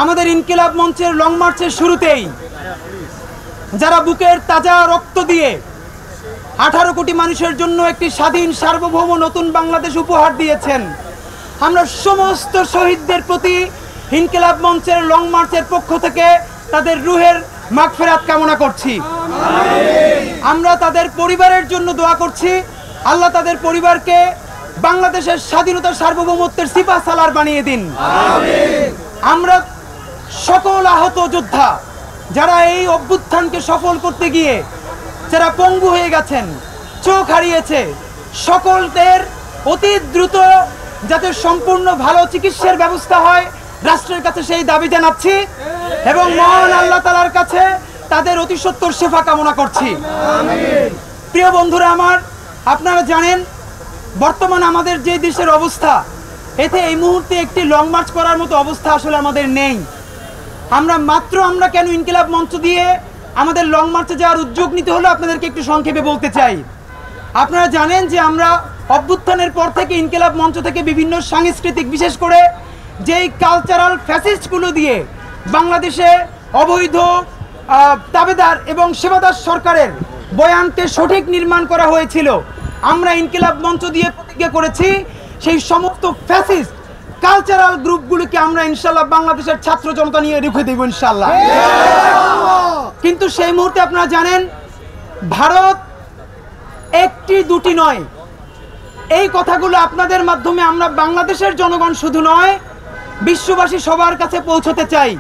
আমাদের ইনকিলাব মঞ্চের লং মার্চের শুরুতেই যারা বুকের তাজা রক্ত দিয়ে 18 কোটি মানুষের জন্য একটি স্বাধীন সার্বভৌম নতুন বাংলাদেশ উপহার দিয়েছেন, আমরা সমস্ত শহীদদের প্রতি ইনকিলাব মঞ্চের লং মার্চের পক্ষ থেকে তাদের রুহের মাগফিরাত কামনা করছি। আমরা তাদের পরিবারের জন্য দোয়া করছি, আল্লাহ তাদের পরিবারকে বাংলাদেশের স্বাধীনতা সার্বভৌমত্বের সিপাহ সালার বানিয়ে দিন। আমরা সকল আহত যোদ্ধা যারা এই অভ্যুত্থানকে সফল করতে গিয়ে যারা পঙ্গু হয়ে গেছেন, চোখ হারিয়েছে, সকলদের অতি দ্রুত যাতে সম্পূর্ণ ভালো চিকিৎসার ব্যবস্থা হয় রাষ্ট্রের কাছে সেই দাবি জানাচ্ছি এবং মহান আল্লাহ তাআলার কাছে তাদের অতি সত্বর শেফা কামনা করছি। প্রিয় বন্ধুরা আমার, আপনারা জানেন বর্তমান আমাদের যে দেশের অবস্থা, এতে এই মুহূর্তে একটি লং মার্চ করার মতো অবস্থা আসলে আমাদের নেই। আমরা কেন ইনকিলাব মঞ্চ দিয়ে আমাদের লং মার্চে যাওয়ার উদ্যোগ নিতে হলো আপনাদেরকে একটু সংক্ষেপে বলতে চাই। আপনারা জানেন যে আমরা অভ্যুত্থানের পর থেকে ইনকিলাব মঞ্চ থেকে বিভিন্ন সাংস্কৃতিক, বিশেষ করে যেই কালচারাল ফ্যাসিস্টগুলো দিয়ে বাংলাদেশে অবৈধ দাবেদার এবং সেবাদার সরকারের বয়ানকে সঠিক নির্মাণ করা হয়েছিল, আমরা ইনকিলাব মঞ্চ দিয়ে প্রতিজ্ঞা করেছি সেই সমস্ত ফ্যাসিস্ট কালচারাল গ্রুপগুলোকে আমরা ইনশাল্লাহ বাংলাদেশের ছাত্র জনতা নিয়ে রুখে দেব ইনশাল্লাহ। কিন্তু সেই মুহূর্তে আপনারা জানেন ভারত একটি দুটি নয়, এই কথাগুলো আপনাদের মাধ্যমে আমরা বাংলাদেশের জনগণ শুধু নয় বিশ্ববাসী সবার কাছে পৌঁছতে চাই।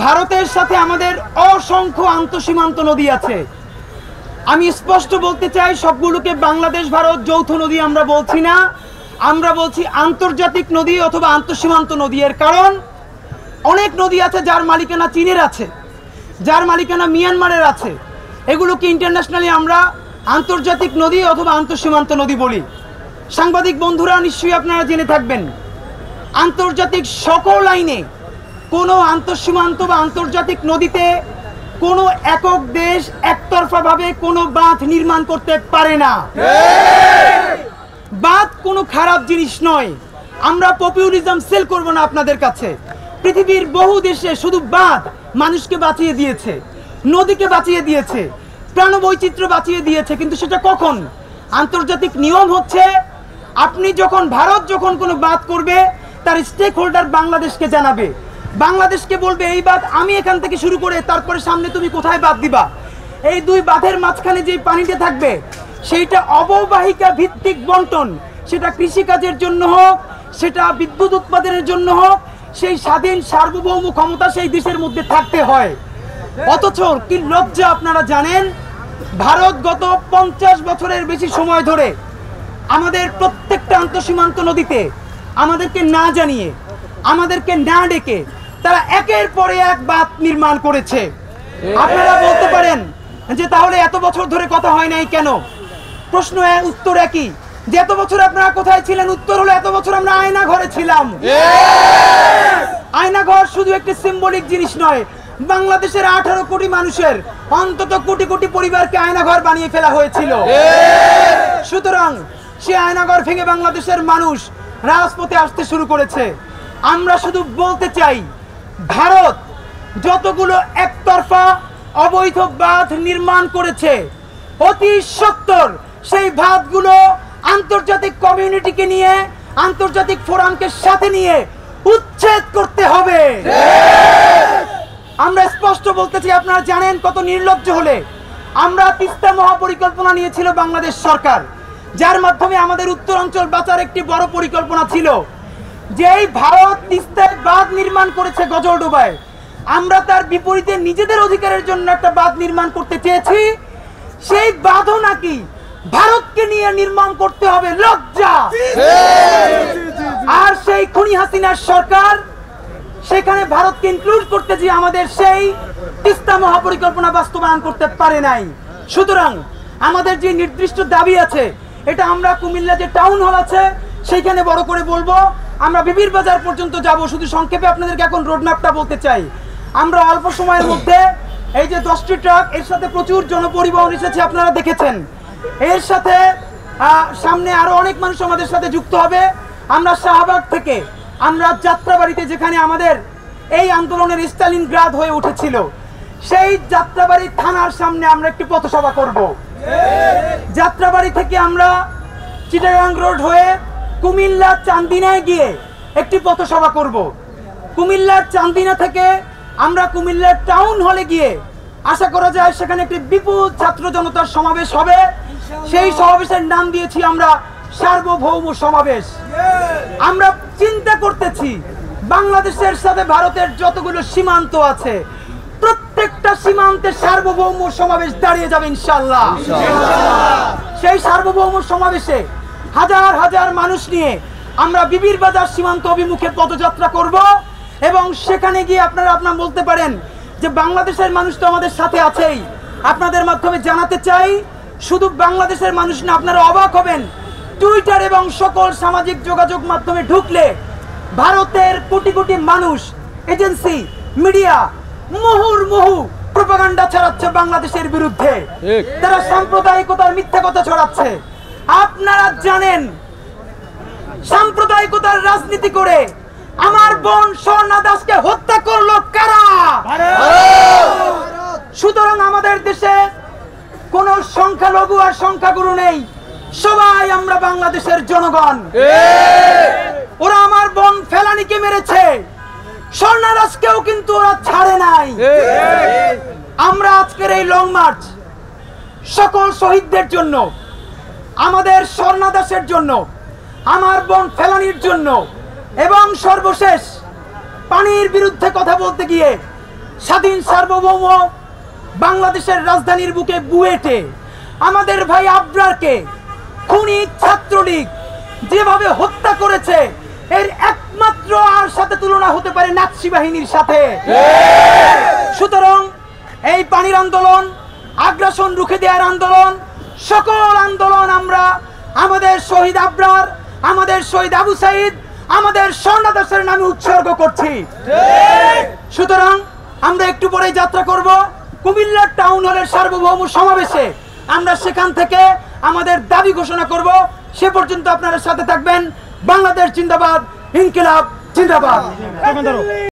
ভারতের সাথে আমাদের অসংখ্য আন্তঃসীমান্ত নদী আছে। আমি স্পষ্ট বলতে চাই, সবগুলোকে বাংলাদেশ ভারত যৌথ নদী আমরা বলছি না, আমরা বলছি আন্তর্জাতিক নদী অথবা আন্তঃসীমান্ত নদী। এর কারণ অনেক নদী আছে যার মালিকানা চীনের আছে, যার মালিকানা মিয়ানমারের আছে, এগুলোকে ইন্টারন্যাশনালি আমরা আন্তর্জাতিক নদী অথবা আন্তঃসীমান্ত নদী বলি। সাংবাদিক বন্ধুরা নিশ্চয়ই আপনারা জেনে থাকবেন, আন্তর্জাতিক সকল আইনে কোনো আন্তঃসীমান্ত বা আন্তর্জাতিক নদীতে কোনো একক দেশ একতরফাভাবে কোনো বাঁধ নির্মাণ করতে পারে না। বাঁধ কোনো খারাপ জিনিস নয়, আমরা পপুলিজম সেল করব না আপনাদের কাছে। পৃথিবীর বহু দেশে শুধু বাঁধ মানুষকে বাঁচিয়ে দিয়েছে, নদীকে বাঁচিয়ে দিয়েছে, প্রাণবৈচিত্র্য বাঁচিয়ে দিয়েছে, কিন্তু সেটা কখন? আন্তর্জাতিক নিয়ম হচ্ছে ভারত যখন কোনো বাঁধ করবে তার স্টেক হোল্ডার বাংলাদেশকে জানাবে, বাংলাদেশকে বলবে এই বাঁধ আমি এখান থেকে শুরু করে তারপরে সামনে তুমি কোথায় বাঁধ দিবা। এই দুই বাঁধের মাঝখানে যে পানিটা থাকবে সেইটা অববাহিকা ভিত্তিক বন্টন, সেটা কৃষিকাজের জন্য হোক, সেটা বিদ্যুৎ উৎপাদনের জন্য হোক, সেই স্বাধীন সার্বভৌম ক্ষমতা সেই দেশের মধ্যে থাকতে হয়। অথচ কি লজ্জা, আপনারা জানেন ভারত গত 50 বছরের বেশি সময় ধরে আমাদের প্রত্যেকটা আন্তঃসীমান্ত নদীতে আমাদেরকে না জানিয়ে, আমাদেরকে না ডেকে তারা একের পরে এক বাঁধ নির্মাণ করেছে। আপনারা বলতে পারেন যে তাহলে এত বছর ধরে কথা হয় নাই কেন? প্রশ্ন উত্তর একই, যে এত বছর আপনারা কোথায় ছিলেন? উত্তর হলো এত বছর আমরা আয়না ঘরে ছিলাম। আয়না ঘর শুধু একটি সিম্বলিক জিনিস নয়, বাংলাদেশের 18 কোটি মানুষের অন্তত কোটি কোটি পরিবারকে আয়না ঘর বানিয়ে ফেলা হয়েছিল। সুতরাং সে আয়না ঘর ভেঙে বাংলাদেশের মানুষ রাজপথে আসতে শুরু করেছে। আমরা শুধু বলতে চাই, ভারত যতগুলো একতরফা অবৈধ বাঁধ নির্মাণ করেছে অতি সত্বর সেই বাঁধগুলো আন্তর্জাতিক কমিউনিটিকে নিয়ে, আন্তর্জাতিক ফোরামকে সাথে নিয়ে উচ্ছেদ করতে হবে। আমরা স্পষ্ট বলতে চাই, আপনারা জানেন কত নির্লজ্জ হলে আমরা তিস্তা মহাপরিকল্পনা নিয়েছিল বাংলাদেশ সরকার, যার মাধ্যমে আমাদের উত্তরাঞ্চল বাঁচার একটি বড় পরিকল্পনা ছিল। যেই ভারত তিস্তায় বাঁধ নির্মাণ করেছে গজলডোবায়, আমরা তার বিপরীতে নিজেদের অধিকারের জন্য একটা বাঁধ নির্মাণ করতে চেয়েছি, সেই বাঁধও নাকি ভারতকে নিয়ে নির্মাণ করতে হবে। লজ্জা! আর সেই খুনি হাসিনার সরকার সেখানে ভারতকে ইনক্লুড করতে যে আমাদের সেই তিস্তা মহাপরিকল্পনা বাস্তবায়ন করতে পারে নাই। সুতরাং আমাদের যে নির্দিষ্ট দাবি আছে, এটা আমরা কুমিল্লা যে টাউন হল আছে সেইখানে বড় করে বলবো, আমরা বিবির বাজার পর্যন্ত যাব। শুধু সংক্ষেপে আপনাদেরকে এখন রোডম্যাপটা বলতে চাই। আমরা অল্প সময়ের মধ্যে এই যে 10টি ট্রাক, এর সাথে প্রচুর জনপরিবহন এসেছে, আপনারা দেখেছেন। এর সাথে সামনে আরো অনেক মানুষ আমাদের সাথে যুক্ত হবে। আমরা শাহবাগ থেকে আমরা যাত্রাবাড়িতে, যেখানে আমাদের এই আন্দোলনের স্টালিনগ্রাদ হয়ে উঠেছিল। সেই যাত্রাবাড়ি থানার সামনে আমরা একটি পথসভা করব। যাত্রাবাড়ি থেকে আমরা চিটাগাং রোড হয়ে কুমিল্লা চান্দিনায় গিয়ে একটি পথসভা করব। কুমিল্লার চান্দিনা থেকে আমরা কুমিল্লার টাউন হলে গিয়ে আশা করা যায় সেখানে একটি বিপুল ছাত্র জনতার সমাবেশ হবে। সেই সমাবেশের নাম দিয়েছি আমরা সার্বভৌম সমাবেশ। আমরা চিন্তা করতেছি বাংলাদেশের সাথে ভারতের যতগুলো সীমান্ত আছে প্রত্যেকটা সীমান্তে সার্বভৌম সমাবেশ দাঁড়িয়ে যাবে ইনশাআল্লাহ। সেই সার্বভৌম সমাবেশে হাজার হাজার মানুষ নিয়ে আমরা বিবির বাজার সীমান্ত অভিমুখে পদযাত্রা করব এবং সেখানে গিয়ে আপনারা বলতে পারেন যে বাংলাদেশের মানুষ তো আমাদের সাথে আছেই। আপনাদের মাধ্যমে জানাতে চাই, শুধু বাংলাদেশের মানুষ না, আপনারা অবাক হবেন, টুইটার এবং সকল সামাজিক যোগাযোগ মাধ্যমে ঢুকলে ভারতের কোটি কোটি মানুষ, এজেন্সি, মিডিয়া মুহুর্মুহু প্রোপাগান্ডা ছড়াচ্ছে বাংলাদেশের বিরুদ্ধে। তারা সাম্প্রদায়িকতার মিথ্যা কথা ছড়াচ্ছে। আপনারা জানেন সাম্প্রদায়িকতার রাজনীতি করে আমার বোন স্বর্ণা দাসকে হত্যা করলো কারা? সুতরাং আমাদের দেশে কোন সংখ্যালঘু আর সংখ্যাগুরু নেই, সবাই আমরা বাংলাদেশের জনগণ। ওরা আমার বোন ফেলানিকে মেরেছে, স্বর্ণা দাসকেও কিন্তু ওরা ছাড়ে নাই। আমরা আজকের এই লং মার্চ সকল শহীদদের জন্য, আমাদের স্বর্ণা দাসের জন্য, আমার বোন ফেলানির জন্য এবং সর্বশেষ পানির বিরুদ্ধে কথা বলতে গিয়ে স্বাধীন সার্বভৌম বাংলাদেশের রাজধানীর বুকে বুয়েটে আমাদের ভাই আবরারকে খুনি ছাত্রলীগ যেভাবে হত্যা করেছে এর একমাত্র আর সাথে তুলনা হতে পারে নাৎসি বাহিনীর সাথে। সুতরাং এই পানির আন্দোলন, আগ্রাসন রুখে দেওয়ার আন্দোলন, সকল আন্দোলন আমরা আমাদের শহীদ আবরার, আমাদের শহীদ আবু সাইদ, আমাদের স্বর্ণা দাসের নামে উৎসর্গ করছি। সুতরাং আমরা একটু পরে যাত্রা করব কুমিল্লার টাউন হলের সার্বভৌম সমাবেশে। আমরা সেখান থেকে আমাদের দাবি ঘোষণা করব। সে পর্যন্ত আপনারা সাথে থাকবেন। বাংলাদেশ জিন্দাবাদ, ইনকিলাব জিন্দাবাদ।